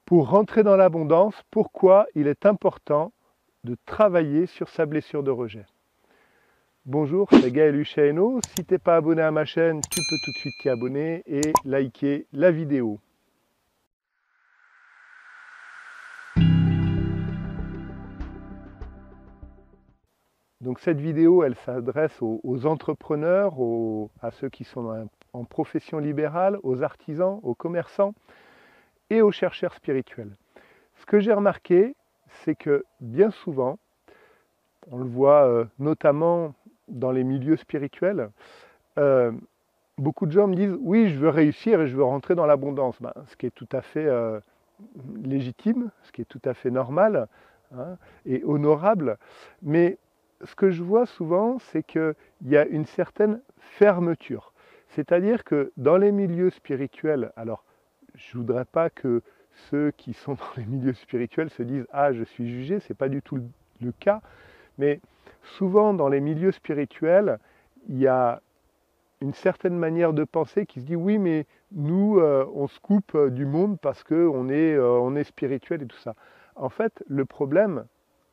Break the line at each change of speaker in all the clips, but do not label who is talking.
Pour rentrer dans l'abondance, pourquoi il est important de travailler sur sa blessure de rejet. Bonjour, c'est Gaël Huschaino. Si tu n'es pas abonné à ma chaîne, tu peux tout de suite t'y abonner et liker la vidéo. Donc cette vidéo, elle s'adresse aux entrepreneurs, à ceux qui sont en profession libérale, aux artisans, aux commerçants et aux chercheurs spirituels. Ce que j'ai remarqué, c'est que bien souvent, on le voit notamment dans les milieux spirituels, beaucoup de gens me disent « oui, je veux réussir et je veux rentrer dans l'abondance ». Ce qui est tout à fait légitime, ce qui est tout à fait normal hein, et honorable, mais ce que je vois souvent, c'est qu'il y a une certaine fermeture. C'est-à-dire que dans les milieux spirituels, alors je ne voudrais pas que ceux qui sont dans les milieux spirituels se disent « ah, je suis jugé », ce n'est pas du tout le cas, mais souvent dans les milieux spirituels, il y a une certaine manière de penser qui se dit « oui, mais nous, on se coupe du monde parce qu'on est spirituel et tout ça ». En fait, le problème,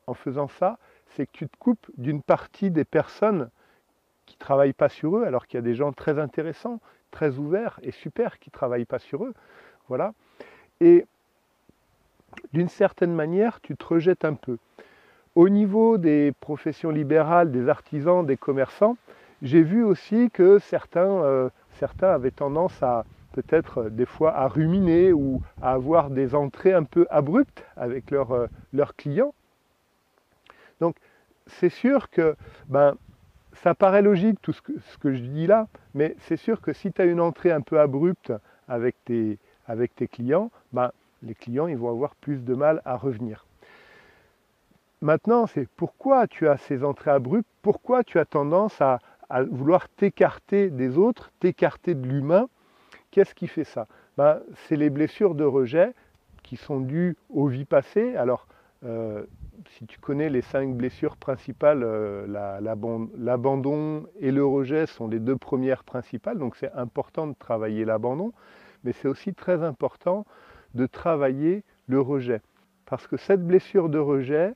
en faisant ça, c'est que tu te coupes d'une partie des personnes qui ne travaillent pas sur eux, alors qu'il y a des gens très intéressants, très ouverts et super qui ne travaillent pas sur eux. Voilà. Et d'une certaine manière, tu te rejettes un peu. Au niveau des professions libérales, des artisans, des commerçants, j'ai vu aussi que certains avaient tendance à peut-être des fois à ruminer ou à avoir des entrées un peu abruptes avec leurs clients. Donc c'est sûr que ça paraît logique tout ce que je dis là, mais c'est sûr que si tu as une entrée un peu abrupte avec tes clients, les clients ils vont avoir plus de mal à revenir. Maintenant, c'est pourquoi tu as ces entrées abruptes, pourquoi tu as tendance à vouloir t'écarter des autres, t'écarter de l'humain. Qu'est-ce qui fait ça? C'est les blessures de rejet qui sont dues aux vies passées. Alors, si tu connais les 5 blessures principales, l'abandon et le rejet sont les 2 premières principales, donc c'est important de travailler l'abandon, mais c'est aussi très important de travailler le rejet. Parce que cette blessure de rejet,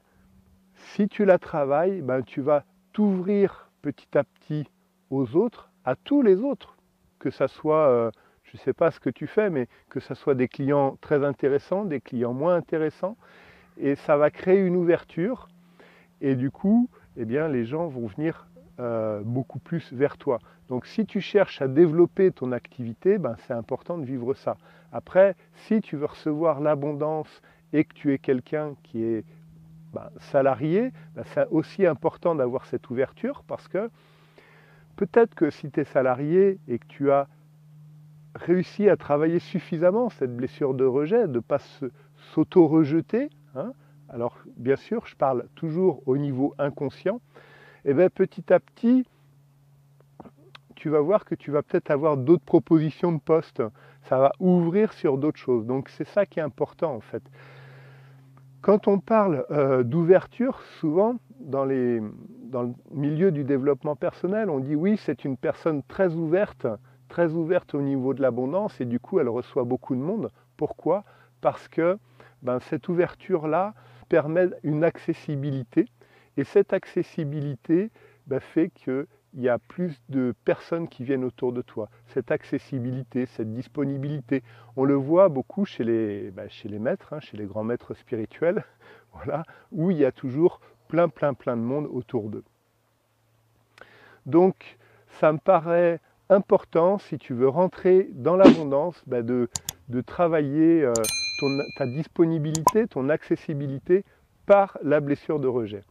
si tu la travailles, tu vas t'ouvrir petit à petit aux autres, à tous les autres, que ça soit, je ne sais pas ce que tu fais, mais que ça soit des clients très intéressants, des clients moins intéressants, et ça va créer une ouverture, et du coup, eh bien, les gens vont venir beaucoup plus vers toi. Donc si tu cherches à développer ton activité, c'est important de vivre ça. Après, si tu veux recevoir l'abondance et que tu es quelqu'un qui est salarié, c'est aussi important d'avoir cette ouverture parce que peut-être que si tu es salarié et que tu as réussi à travailler suffisamment cette blessure de rejet, de ne pas s'auto-rejeter, hein, alors bien sûr je parle toujours au niveau inconscient, et bien petit à petit tu vas voir que tu vas peut-être avoir d'autres propositions de poste, ça va ouvrir sur d'autres choses, donc c'est ça qui est important en fait. Quand on parle d'ouverture, souvent, dans le milieu du développement personnel, on dit oui, c'est une personne très ouverte au niveau de l'abondance, et du coup, elle reçoit beaucoup de monde. Pourquoi? Parce que cette ouverture-là permet une accessibilité, et cette accessibilité fait que il y a plus de personnes qui viennent autour de toi. Cette accessibilité, cette disponibilité, on le voit beaucoup chez les maîtres, hein, chez les grands maîtres spirituels, voilà, où il y a toujours plein de monde autour d'eux. Donc, ça me paraît important, si tu veux rentrer dans l'abondance, de travailler ta disponibilité, ton accessibilité par la blessure de rejet.